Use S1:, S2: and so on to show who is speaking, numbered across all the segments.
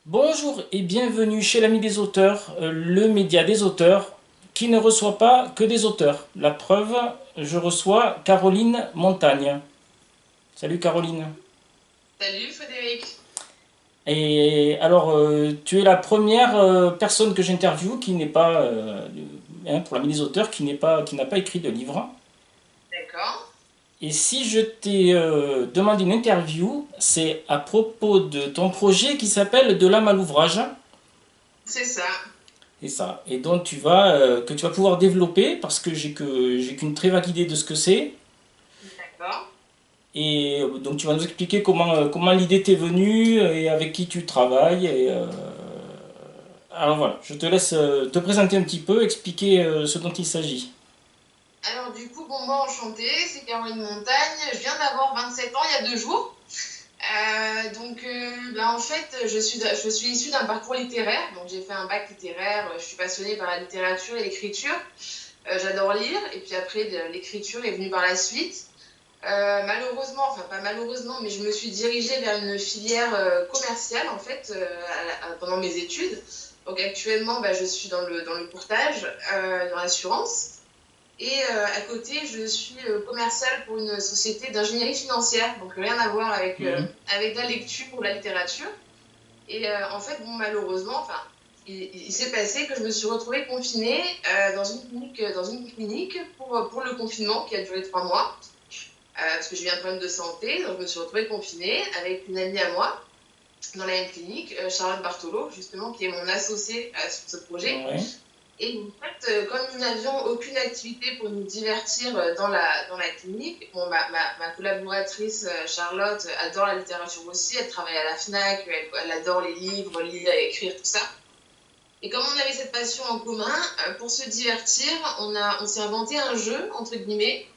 S1: Bonjour et bienvenue chez l'Ami des auteurs, le média des auteurs qui ne reçoit pas que des auteurs. La preuve, je reçois Caroline Montagne. Salut Caroline.
S2: Salut Frédéric.
S1: Et alors, tu es la première personne que j'interviewe qui n'est pas, pour l'Ami des auteurs, qui n'a pas écrit de livre.
S2: D'accord.
S1: Et si je t'ai demandé une interview, c'est à propos de ton projet qui s'appelle De l'âme à l'ouvrage.
S2: C'est ça.
S1: C'est ça. Et donc que tu vas pouvoir développer parce que j'ai qu'une très vague idée de ce que c'est.
S2: D'accord.
S1: Et donc tu vas nous expliquer comment l'idée t'est venue et avec qui tu travailles. Alors voilà, je te laisse te présenter un petit peu, expliquer ce dont il s'agit.
S2: Alors du coup, bon, moi enchantée, c'est Caroline Montagne. Je viens d'avoir 27 ans il y a 2 jours. En fait, je suis issue d'un parcours littéraire. Donc j'ai fait un bac littéraire. Je suis passionnée par la littérature et l'écriture. J'adore lire. Et puis après, l'écriture est venue par la suite. Malheureusement, enfin pas malheureusement, mais je me suis dirigée vers une filière commerciale en fait pendant mes études. Donc actuellement, je suis dans le courtage, dans l'assurance. Et à côté, je suis commerciale pour une société d'ingénierie financière. Donc rien à voir
S1: Mhm.
S2: avec la lecture ou la littérature. Et en fait, bon, malheureusement, enfin, il s'est passé que je me suis retrouvée confinée dans une clinique pour le confinement qui a duré 3 mois parce que j'ai eu un problème de santé. Donc, je me suis retrouvée confinée avec une amie à moi dans la même clinique, Charlotte Bartolo, justement, qui est mon associée sur ce projet.
S1: Ouais.
S2: Et en fait, comme nous n'avions aucune activité pour nous divertir dans la clinique, bon, ma collaboratrice Charlotte adore la littérature aussi. Elle travaille à la FNAC, elle adore les livres, lire, écrire, tout ça. Et comme on avait cette passion en commun, pour se divertir, on s'est inventé un jeu, entre guillemets,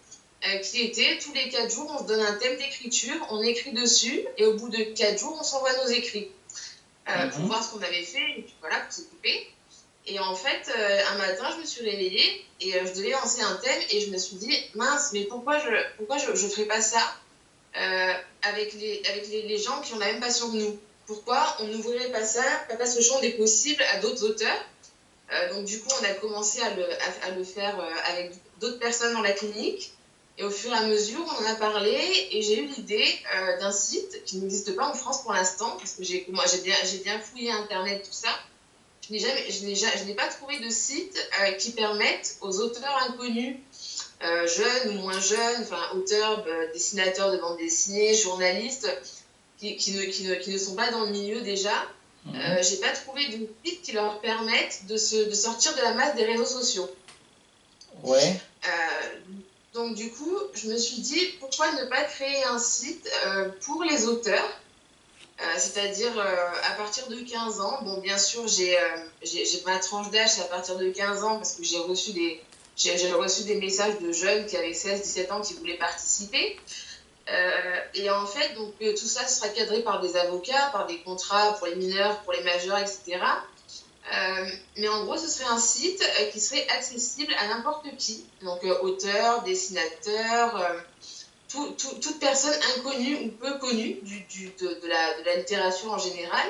S2: qui était tous les 4 jours, on se donne un thème d'écriture, on écrit dessus, et au bout de 4 jours, on s'envoie nos écrits pour
S1: Mhm.
S2: voir ce qu'on avait fait, et puis voilà, pour s'occuper. Et en fait, un matin, je me suis réveillée et je devais lancer un thème, et je me suis dit, mince, mais pourquoi je ferais pas ça avec les gens qui ont la même passion que nous? Pourquoi on n'ouvrirait pas ça, pas ce champ des possibles à d'autres auteurs? Donc du coup, on a commencé à le faire avec d'autres personnes dans la clinique. Et au fur et à mesure, on en a parlé et j'ai eu l'idée d'un site qui n'existe pas en France pour l'instant, parce que j'ai bien fouillé Internet, tout ça. Je n'ai pas trouvé de site qui permette aux auteurs inconnus, jeunes ou moins jeunes, enfin auteurs, dessinateurs de bande dessinée, journalistes, qui ne sont pas dans le milieu déjà,
S1: Mhm.
S2: j'ai pas trouvé de site qui leur permette de sortir de la masse des réseaux sociaux.
S1: Ouais.
S2: Euh, donc du coup, je me suis dit, pourquoi ne pas créer un site pour les auteurs, c'est-à-dire à partir de 15 ans. Bon, bien sûr, j'ai ma tranche d'âge, c'est à partir de 15 ans, parce que j'ai reçu des messages de jeunes qui avaient 16-17 ans qui voulaient participer. Et en fait, donc, tout ça sera cadré par des avocats, par des contrats pour les mineurs, pour les majeurs, etc. Mais en gros, ce serait un site qui serait accessible à n'importe qui, donc auteur, dessinateur, toute personne inconnue ou peu connue de la littérature en général,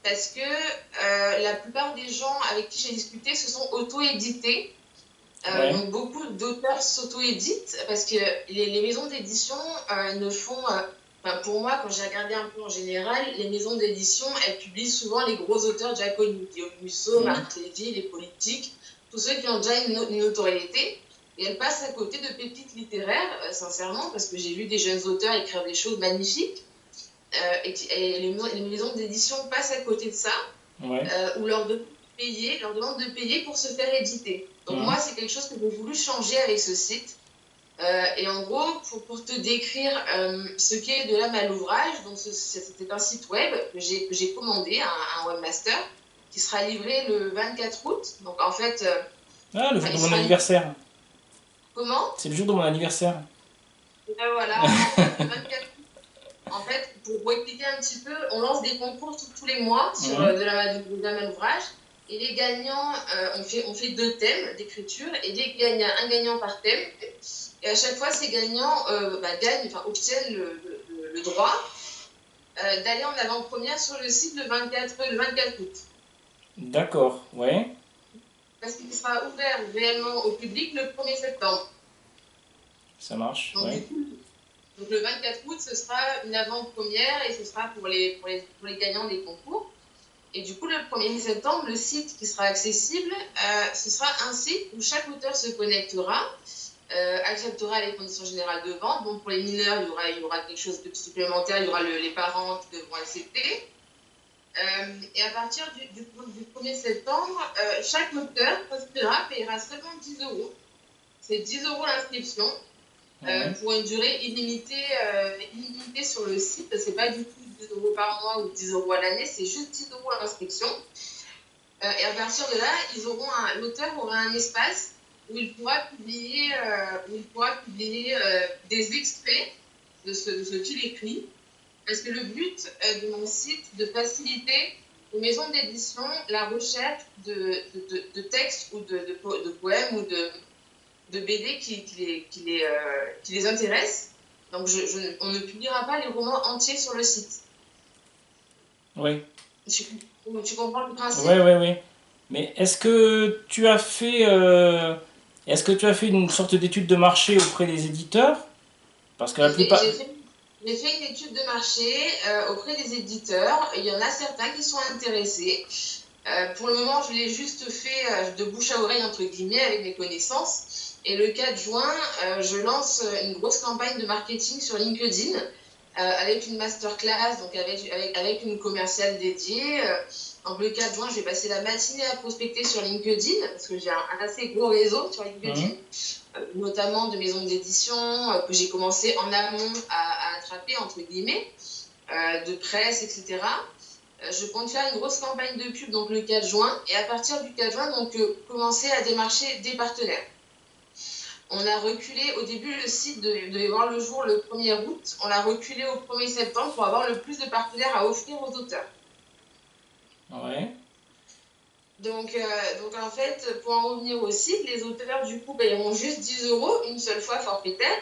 S2: parce que la plupart des gens avec qui j'ai discuté se sont auto-édités.
S1: Ouais.
S2: Donc beaucoup d'auteurs s'auto-éditent parce que les maisons d'édition ne font, enfin, pour moi, quand j'ai regardé un peu en général, les maisons d'édition, elles publient souvent les gros auteurs déjà connus, Guillaume Musso,
S1: Mhm.
S2: Marc Lévy, les politiques, tous ceux qui ont déjà une notoriété. Et elles passent à côté de pépites littéraires, sincèrement, parce que j'ai vu des jeunes auteurs écrire des choses magnifiques, et les maisons d'édition passent à côté de ça,
S1: Ouais.
S2: ou leur demande de payer pour se faire éditer. Donc moi,
S1: Mhm.
S2: c'est quelque chose que j'ai voulu changer avec ce site. Et en gros, pour te décrire ce qu'est de l'âme à l'ouvrage, donc c'était un site web que j'ai commandé, un webmaster, qui sera livré le 24 août. Donc en fait,
S1: Ah, le jour
S2: enfin,
S1: de
S2: il
S1: mon
S2: sera livré
S1: anniversaire.
S2: comment?
S1: C'est le jour de mon anniversaire.
S2: Et ben voilà, en fait, le 24 août, en fait, pour expliquer un petit peu, on lance des concours tous les mois sur
S1: Mhm.
S2: de l'âme à l'ouvrage. Et les gagnants, on fait 2 thèmes d'écriture et un gagnant par thème. Et à chaque fois, ces gagnants gagnent, enfin, obtiennent le droit d'aller en avant-première sur le site le 24 août.
S1: D'accord, ouais,
S2: Parce qu'il sera ouvert réellement au public le 1er septembre.
S1: ça marche,
S2: Donc,
S1: ouais.
S2: du coup, donc le 24 août, ce sera une avant-première et ce sera pour les gagnants des concours. Et du coup, le 1er septembre, le site qui sera accessible, ce sera un site où chaque auteur se connectera, acceptera les conditions générales de vente. Bon, pour les mineurs, il y aura quelque chose de supplémentaire, il y aura les parents qui devront accepter. Et à partir du 1er septembre, chaque auteur payera seulement 10 euros. C'est 10 euros l'inscription
S1: Ouais.
S2: pour une durée illimitée, illimitée sur le site. C'est pas du tout 10 euros par mois ou 10 euros à l'année, c'est juste 10 euros l'inscription. Et à partir de là, l'auteur aura un espace où il pourra publier, des extraits de ce qu'il écrit. Parce que le but de mon site, de faciliter aux maisons d'édition la recherche de textes ou de poèmes ou de BD qui les intéressent. Donc, on ne publiera pas les romans entiers sur le site.
S1: Oui,
S2: Tu comprends le principe?
S1: ouais, ouais, ouais. Mais est-ce que tu as fait une sorte d'étude de marché auprès des éditeurs? Parce que la
S2: J'ai fait,
S1: plupart,
S2: j'ai fait- j'ai fait une étude de marché auprès des éditeurs. Il y en a certains qui sont intéressés. Pour le moment, je l'ai juste fait de bouche à oreille, entre guillemets, avec mes connaissances. Et le 4 juin, je lance une grosse campagne de marketing sur LinkedIn avec une masterclass, donc avec une commerciale dédiée. Donc le 4 juin, je vais passer la matinée à prospecter sur LinkedIn, parce que j'ai un assez gros réseau sur LinkedIn,
S1: mhm,
S2: notamment de maisons d'édition que j'ai commencé en amont à attraper, entre guillemets, de presse, etc. Je compte faire une grosse campagne de pub donc le 4 juin et à partir du 4 juin donc commencer à démarcher des partenaires. On a reculé au début, le site devait voir le jour le 1er août, on l'a reculé au 1er septembre pour avoir le plus de partenaires à offrir aux auteurs.
S1: ouais,
S2: Donc en fait, pour en revenir au site, les auteurs du coup paieront juste 10 euros une seule fois forfaitaire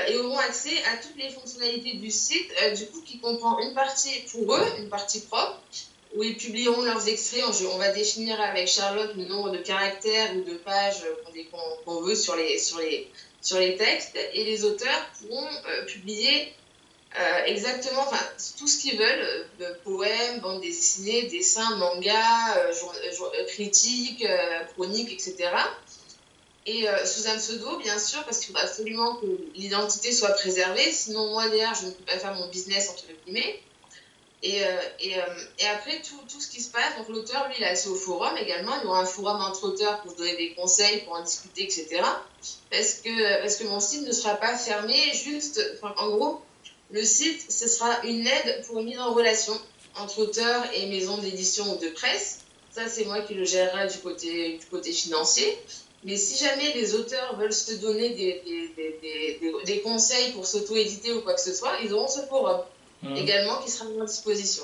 S2: et auront accès à toutes les fonctionnalités du site, du coup qui comprend une partie pour eux, une partie propre, où ils publieront leurs extraits. On va définir avec Charlotte le nombre de caractères ou de pages qu'on veut sur les textes, et les auteurs pourront publier exactement tout ce qu'ils veulent, poèmes, bandes dessinées, dessins, mangas, critiques, chroniques, etc. Et sous un pseudo, bien sûr, parce qu'il faut absolument que l'identité soit préservée, sinon moi derrière, je ne peux pas faire mon business, entre guillemets. Et après, tout ce qui se passe, donc l'auteur, lui, il a accès au forum également. Il y aura un forum entre auteurs pour se donner des conseils, pour en discuter, etc. Parce que mon site ne sera pas fermé, en gros, le site, ce sera une aide pour une mise en relation entre auteurs et maisons d'édition ou de presse. Ça, c'est moi qui le gérerai du côté financier. Mais si jamais les auteurs veulent se donner des conseils pour s'auto-éditer ou quoi que ce soit, ils auront ce forum
S1: mhm.
S2: également qui sera à leur disposition.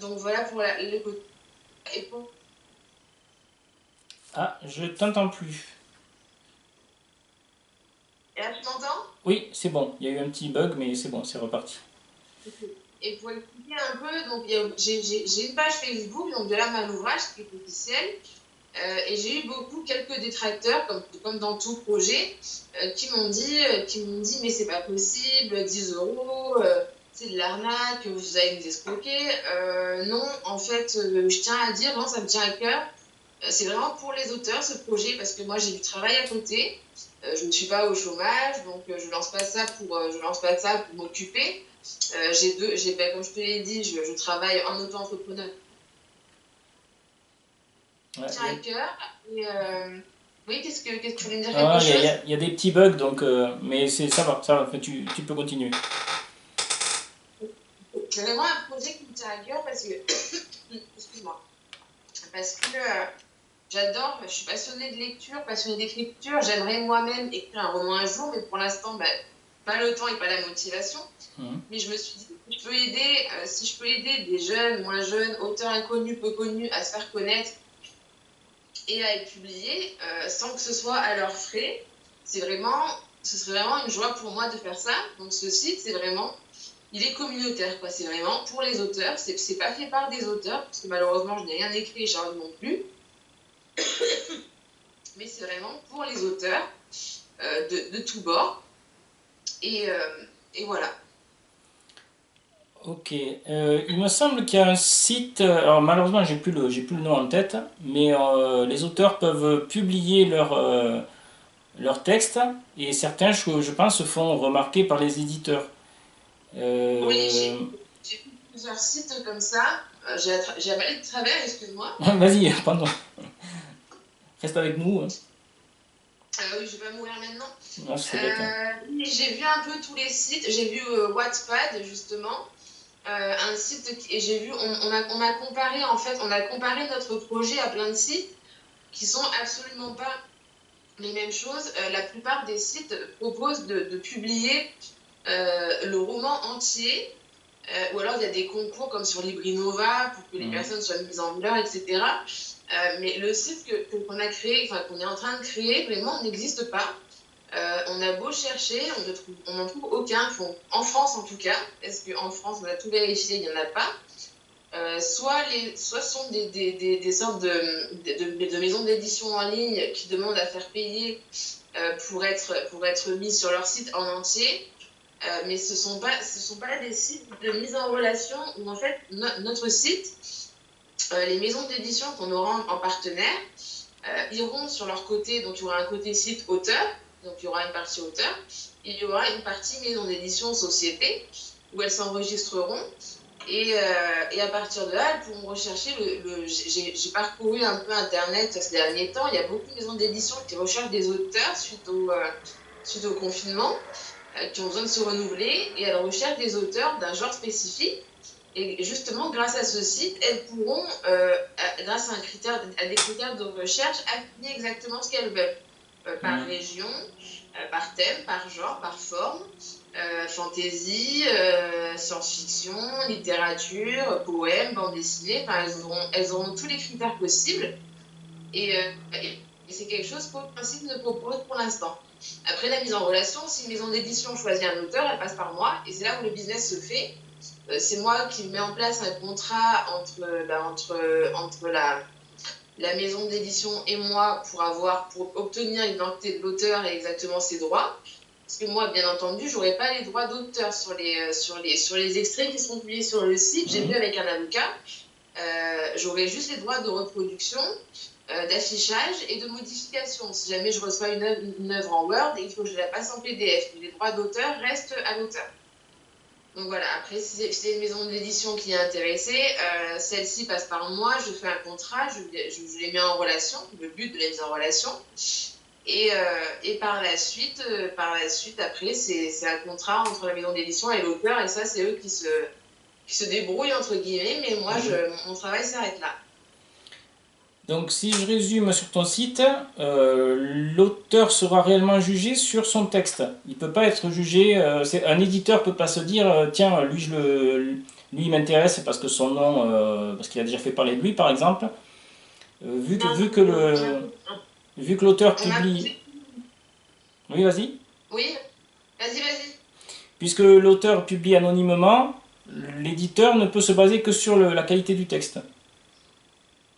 S2: Donc voilà pour le côté. Et
S1: Ah, je t'entends plus.
S2: là, tu m'entends?
S1: Oui, c'est bon. Il y a eu un petit bug, mais c'est bon, c'est reparti.
S2: Et pour expliquer un peu, donc j'ai une page Facebook, donc de là mon ouvrage qui est officiel, et j'ai eu quelques détracteurs, comme dans tout projet, qui m'ont dit mais c'est pas possible, 10 euros, c'est de l'arnaque, vous allez nous escroquer. Non, en fait, je tiens à dire, non, ça me tient à cœur. C'est vraiment pour les auteurs ce projet parce que moi j'ai du travail à côté. Je ne suis pas au chômage, donc je lance pas ça je lance pas ça pour m'occuper. Comme je te l'ai dit, je travaille en auto-entrepreneur.
S1: Ouais,
S2: Ça me tient à cœur. Et, oui, qu'est-ce que tu voulais me dire quelque
S1: ah,
S2: chose?
S1: il y a des petits bugs, donc, mais ça va, tu peux continuer.
S2: C'est vraiment un projet qui me tient à cœur parce que, excuse-moi, parce que je suis passionnée de lecture, passionnée d'écriture. J'aimerais moi-même écrire un roman un jour, mais pour l'instant, pas le temps et pas la motivation.
S1: Mhm.
S2: Mais je me suis dit, si je peux aider des jeunes, moins jeunes, auteurs inconnus, peu connus, à se faire connaître et à être publiés, sans que ce soit à leurs frais, ce serait vraiment une joie pour moi de faire ça. Donc ce site, c'est vraiment il est communautaire, quoi. C'est vraiment pour les auteurs. C'est pas fait par des auteurs, parce que malheureusement, je n'ai rien écrit et Charles non plus. Mais c'est vraiment pour les auteurs de tous bords. Et, voilà.
S1: Ok. Il me semble qu'il y a un site, alors malheureusement j'ai plus le nom en tête, mais les auteurs peuvent publier leur texte et certains, je pense, se font remarquer par les éditeurs.
S2: Oui,
S1: Euh,
S2: j'ai vu plusieurs sites comme ça. J'ai avalé de travers, excuse-moi.
S1: Vas-y, pardon, reste avec nous, hein.
S2: Oui, je vais pas mourir maintenant.
S1: Ah, c'est bête, hein.
S2: J'ai vu un peu tous les sites. J'ai vu Wattpad, justement. Un site et j'ai vu, on a comparé en fait, on a comparé notre projet à plein de sites qui sont absolument pas les mêmes choses. La plupart des sites proposent de publier le roman entier, ou alors il y a des concours comme sur Librinova pour que les
S1: Mhm.
S2: personnes soient mises en valeur, etc. Mais le site qu'on a créé, enfin qu'on est en train de créer, vraiment n'existe pas. On a beau chercher, on n'en trouve aucun, en France en tout cas, parce qu'en France, on a tout vérifié, il n'y en a pas. Soit ce sont des sortes de maisons d'édition en ligne qui demandent à faire payer pour être mis sur leur site en entier, mais ce sont pas des sites de mise en relation où en fait notre site, les maisons d'édition qu'on aura en partenaire, iront sur leur côté, donc il y aura un côté site auteur, donc il y aura une partie auteur, il y aura une partie maison d'édition société, où elles s'enregistreront, et à partir de là, elles pourront rechercher j'ai parcouru un peu Internet ces derniers temps, il y a beaucoup de maisons d'édition qui recherchent des auteurs suite au confinement, qui ont besoin de se renouveler, et elles recherchent des auteurs d'un genre spécifique. Et justement, grâce à ce site, elles pourront, grâce à des critères de recherche, affiner exactement ce qu'elles veulent, par
S1: Mhm.
S2: région, par thème, par genre, par forme, fantasy, science-fiction, littérature, poème, bande dessinée. Enfin, elles auront tous les critères possibles. Et, c'est quelque chose qu'aucun site ne propose pour l'instant. Après la mise en relation, si une maison d'édition choisit un auteur, elle passe par moi, et c'est là où le business se fait. C'est moi qui mets en place un contrat entre la maison d'édition et moi pour obtenir l'identité de l'auteur et exactement ses droits. Parce que moi, bien entendu, je n'aurai pas les droits d'auteur sur les extraits qui seront publiés sur le site. J'ai vu
S1: Mhm.
S2: avec un avocat. J'aurai juste les droits de reproduction, d'affichage et de modification. Si jamais je reçois une œuvre en Word, il faut que je la passe en PDF. Les droits d'auteur restent à l'auteur. Donc voilà, après, si c'est une maison d'édition qui est intéressée, celle-ci passe par moi, je fais un contrat, je les mets en relation, le but de la mise en relation. Et par la suite, après, c'est un contrat entre la maison d'édition et l'auteur, et ça, c'est eux qui se débrouillent, entre guillemets, mais moi,
S1: Mhm.
S2: mon travail s'arrête là.
S1: Donc si je résume sur ton site, l'auteur sera réellement jugé sur son texte. Il peut pas être jugé. Un éditeur peut pas se dire tiens lui il m'intéresse parce que son nom parce qu'il a déjà fait parler de lui par exemple.
S2: Non,
S1: Vu que l'auteur
S2: on a
S1: publie. Oui, vas-y.
S2: Oui, vas-y.
S1: Puisque l'auteur publie anonymement, l'éditeur ne peut se baser que sur la qualité du texte.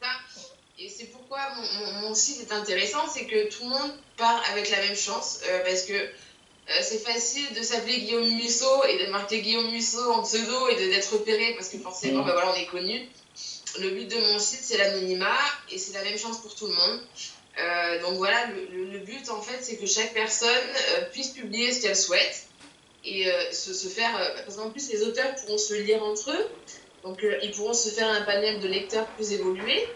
S2: Ça. Et c'est pourquoi mon site est intéressant, c'est que tout le monde part avec la même chance, parce que c'est facile de s'appeler Guillaume Musso et de marquer Guillaume Musso en pseudo et d'être repéré parce que forcément,
S1: Mhm.
S2: ben voilà, on est connu. Le but de mon site, c'est l'anonymat et c'est la même chance pour tout le monde. Donc voilà, le but en fait, c'est que chaque personne puisse publier ce qu'elle souhaite et se faire. Parce qu'en plus, les auteurs pourront se lire entre eux, donc ils pourront se faire un panel de lecteurs plus évolué.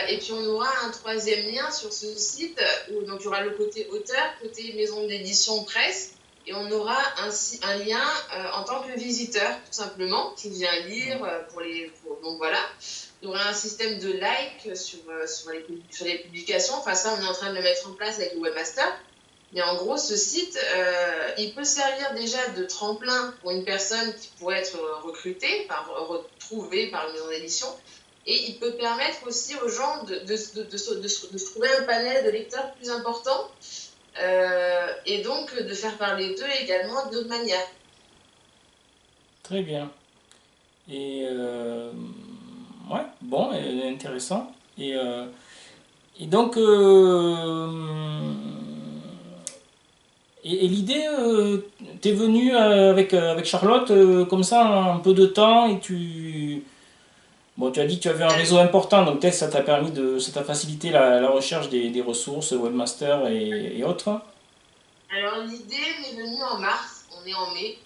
S2: Et puis on aura un troisième lien sur ce site où donc il y aura le côté auteur, côté maison d'édition presse, et on aura un lien en tant que visiteur tout simplement qui vient lire donc voilà. Il y aura un système de like sur les publications. Enfin ça on est en train de le mettre en place avec le webmaster. Mais en gros, ce site, il peut servir déjà de tremplin pour une personne qui pourrait être recrutée, retrouvée par une maison d'édition. Et il peut permettre aussi aux gens de se trouver un panel de lecteurs plus important et donc de faire parler d'eux également d'autres manières.
S1: Très bien. Et ouais, bon, intéressant. Et donc, et l'idée t'es venue avec Charlotte comme ça un peu de temps et tu bon, tu as dit que tu avais un réseau important, donc peut-être ça t'a permis ça t'a facilité la recherche des ressources, webmaster et autres.
S2: Alors, l'idée m'est venue en mars, on est en mai.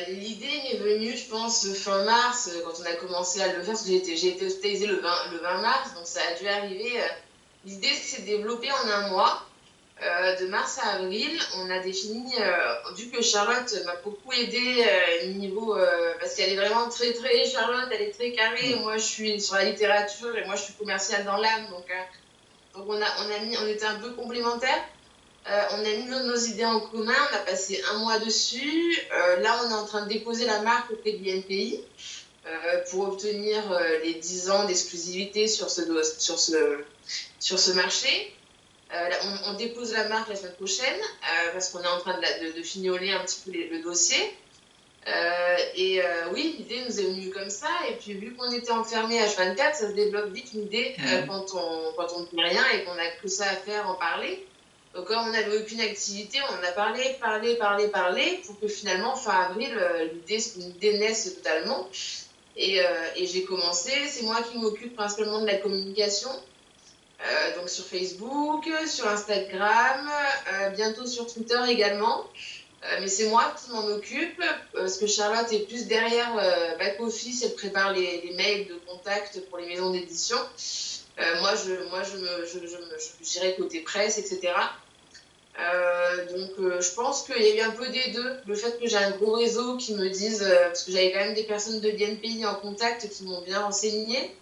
S2: L'idée m'est venue, je pense, fin mars, quand on a commencé à le faire, parce que j'ai été hospitalisée le 20 mars, donc ça a dû arriver. L'idée s'est développée en un mois. De mars à avril, on a défini, vu que Charlotte m'a beaucoup aidée niveau, parce qu'elle est vraiment Charlotte, elle est très carrée, et
S1: Mm.
S2: moi je suis sur la littérature, et moi je suis commerciale dans l'âme, donc on était un peu complémentaires. On a mis nos idées en commun, on a passé un mois dessus. Là, on est en train de déposer la marque auprès de l'INPI pour obtenir les 10 ans d'exclusivité sur ce marché. On dépose la marque la semaine prochaine parce qu'on est en train de fignoler un petit peu le dossier. Oui, l'idée nous est venue comme ça. Et puis, vu qu'on était enfermé H24, ça se développe vite une idée
S1: Mhm.
S2: quand on ne fait rien et qu'on n'a que ça à faire, en parler. Donc, comme on n'avait aucune activité, on en a parlé pour que finalement, fin avril, l'idée naisse totalement. Et j'ai commencé. C'est moi qui m'occupe principalement de la communication. Donc sur Facebook, sur Instagram, bientôt sur Twitter également. Mais c'est moi qui m'en occupe parce que Charlotte est plus derrière back-office, elle prépare les mails de contact pour les maisons d'édition. Je dirais côté presse, etc. Je pense qu'il y a eu un peu des deux. Le fait que j'ai un gros réseau qui me disent, parce que j'avais quand même des personnes de l'INPI en contact qui m'ont bien renseigné.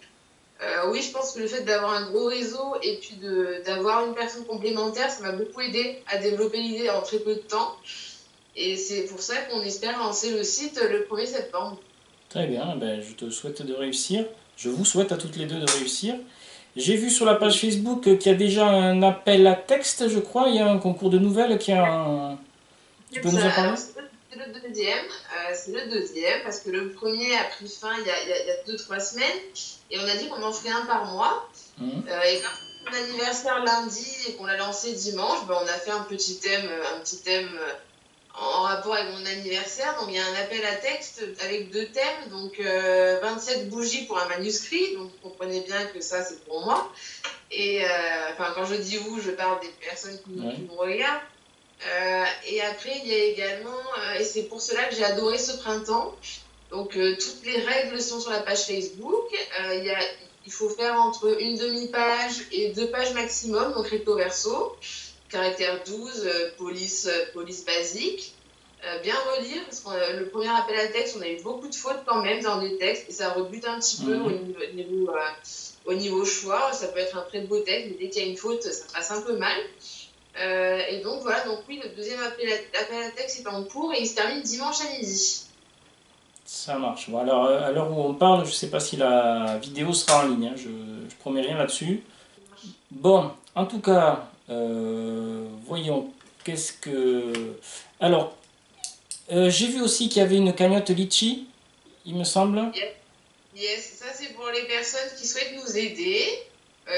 S2: Oui, je pense que le fait d'avoir un gros réseau et puis d'avoir une personne complémentaire, ça m'a beaucoup aidé à développer l'idée en très peu de temps. Et c'est pour ça qu'on espère lancer le site le 1er septembre.
S1: Très bien, ben, je te souhaite de réussir. Je vous souhaite à toutes les deux de réussir. J'ai vu sur la page Facebook qu'il y a déjà un appel à texte, je crois. Il y a un concours de nouvelles qui a un... Tu peux
S2: Ça,
S1: nous en parler?
S2: alors, c'est le deuxième. C'est le deuxième parce que le premier a pris fin il y a 2-3 semaines et on a dit qu'on en ferait un par mois.
S1: Mhm.
S2: Et quand mon anniversaire lundi et qu'on l'a lancé dimanche, ben, on a fait un petit thème en rapport avec mon anniversaire. Donc, il y a un appel à texte avec 2 thèmes. Donc, 27 bougies pour un manuscrit. Donc, vous comprenez bien que ça, c'est pour moi. Enfin, quand je dis vous, je parle des personnes qui
S1: Ouais.
S2: nous regardent. Et après, il y a également, et c'est pour cela que j'ai adoré ce printemps. Donc, toutes les règles sont sur la page Facebook. Il faut faire entre une demi-page et 2 pages maximum, donc recto verso, caractère 12, police basique. Bien relire, parce que le premier appel à texte, on a eu beaucoup de fautes quand même dans les textes, et ça rebute un petit peu
S1: Mhm.
S2: au niveau choix. Ça peut être un très beau texte, mais dès qu'il y a une faute, ça passe un peu mal. Et donc voilà, donc oui, le deuxième appel à texte est en cours et il se termine dimanche à midi.
S1: Ça marche. Bon, alors, à l'heure où on parle, je ne sais pas si la vidéo sera en ligne, hein. Je ne promets rien là-dessus. Bon, en tout cas, voyons, qu'est-ce que... Alors, j'ai vu aussi qu'il y avait une cagnotte Litchi, il me semble.
S2: Yes, yes, ça c'est pour les personnes qui souhaitent nous aider,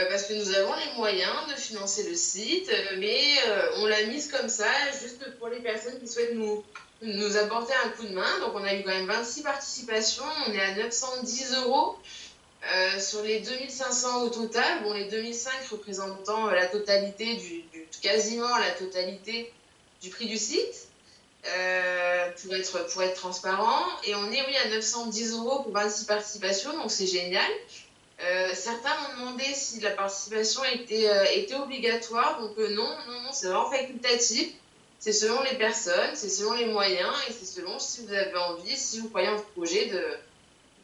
S2: parce que nous avons les moyens de financer le site, mais on l'a mise comme ça, juste pour les personnes qui souhaitent nous apporter un coup de main. Donc on a eu quand même 26 participations, on est à 910 € sur les 2500 au total. Bon, les 2005 représentant la totalité quasiment la totalité du prix du site. Pour être transparent. Et on est, oui, à 910 € pour 26 participations, donc c'est génial. Certains m'ont demandé si la participation était obligatoire, donc non, non, non, c'est vraiment facultatif. C'est selon les personnes, c'est selon les moyens et c'est selon si vous avez envie, si vous croyez en ce projet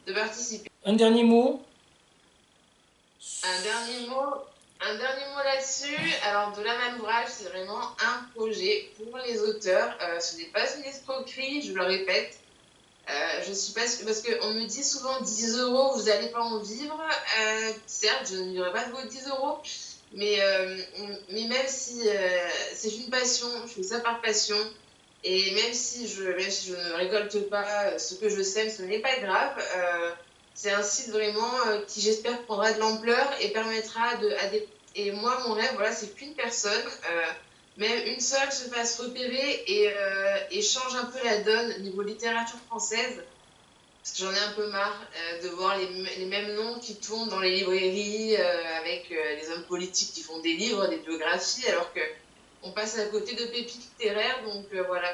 S2: de participer.
S1: Un dernier mot.
S2: Un dernier mot, un dernier mot là-dessus. Alors, de la même ouvrage, c'est vraiment un projet pour les auteurs. Ce n'est pas une escroquerie, je le répète. Je suis pas parce qu'on me dit souvent 10 €, vous n'allez pas en vivre. Certes, je ne vivrai pas de vos 10 €, mais même si c'est une passion, je fais ça par passion. Et même si je ne récolte pas ce que je sème, ce n'est pas grave. C'est un site vraiment qui, j'espère, prendra de l'ampleur et permettra Et moi, mon rêve, voilà, c'est qu'une personne, même une seule, se fasse repérer et change un peu la donne niveau littérature française. Parce que j'en ai un peu marre de voir les mêmes noms qui tournent dans les librairies avec les hommes politiques qui font des livres, des biographies, alors que on passe à côté de pépites littéraires. Donc voilà.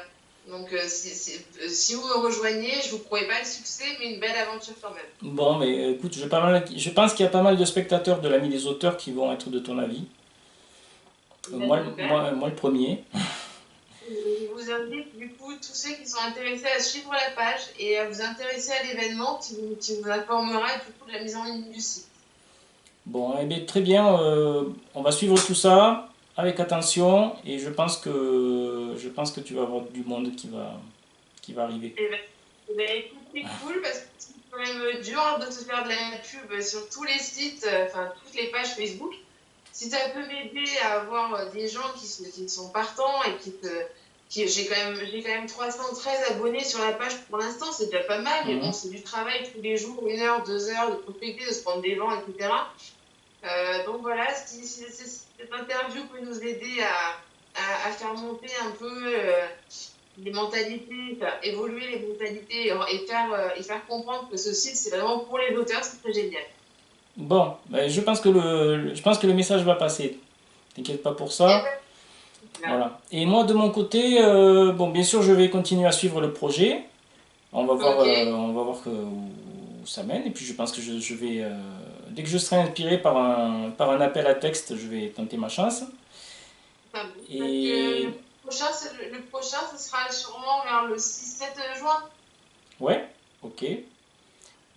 S2: Donc si vous me rejoignez, je vous promets pas le succès, mais une belle aventure quand même.
S1: Bon, mais écoute, je pense qu'il y a pas mal de spectateurs de l'Ami des auteurs qui vont être de ton avis.
S2: Ben, super.
S1: Moi le premier.
S2: Je vous invite du coup tous ceux qui sont intéressés à suivre la page et à vous intéresser à l'événement qui vous informera du coup de la mise en ligne du site.
S1: Bon, eh bien, très bien, on va suivre tout ça avec attention et je pense que tu vas avoir du monde qui va arriver.
S2: Et ben, écoute, c'est cool parce que c'est quand même dur de se faire de la pub sur tous les sites, enfin toutes les pages Facebook. Si ça peut m'aider à avoir des gens qui sont partants et j'ai quand même 313 abonnés sur la page pour l'instant, c'est déjà pas mal, mais bon,
S1: Mhm.
S2: c'est du travail tous les jours, 1 heure, 2 heures, de prospecter, de se prendre des vents, etc. Donc voilà, si cette interview peut nous aider à faire monter un peu les mentalités, faire évoluer les mentalités et faire comprendre que ce site, c'est vraiment pour les auteurs, c'est très génial.
S1: Bon, ben, je pense que le message va passer. T'inquiète pas pour
S2: Et
S1: ça.
S2: ben, voilà.
S1: Voilà. Et moi, de mon côté, bon, bien sûr, je vais continuer à suivre le projet.
S2: Ok,
S1: On va voir où ça mène. Et puis, je pense que je vais, dès que je serai inspiré par un appel à texte, je vais tenter ma chance.
S2: ça bon. Parce que
S1: Et
S2: le prochain, ce sera sûrement vers le 6-7 juin.
S1: ouais, ok.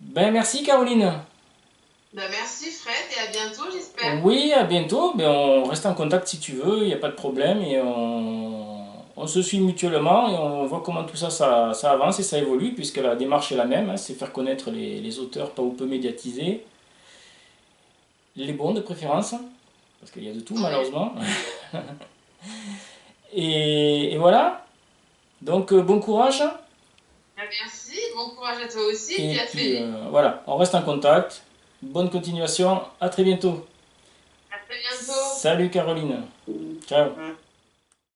S1: Ben, merci, Caroline.
S2: Ben, merci Fred et à bientôt, j'espère.
S1: Oui, à bientôt. Ben, on reste en contact si tu veux, il n'y a pas de problème. Et on se suit mutuellement et on voit comment tout ça, ça avance et ça évolue, puisque la démarche est la même, hein, c'est faire connaître les auteurs pas ou peu médiatisés, les bons de préférence, parce qu'il y a de tout
S2: Oui.
S1: malheureusement. Et voilà. Donc bon courage.
S2: Ben, merci, bon courage à toi aussi et
S1: Et
S2: puis à très
S1: puis
S2: vite.
S1: voilà, on reste en contact. Bonne continuation. À très bientôt.
S2: À très bientôt.
S1: Salut Caroline. Ciao.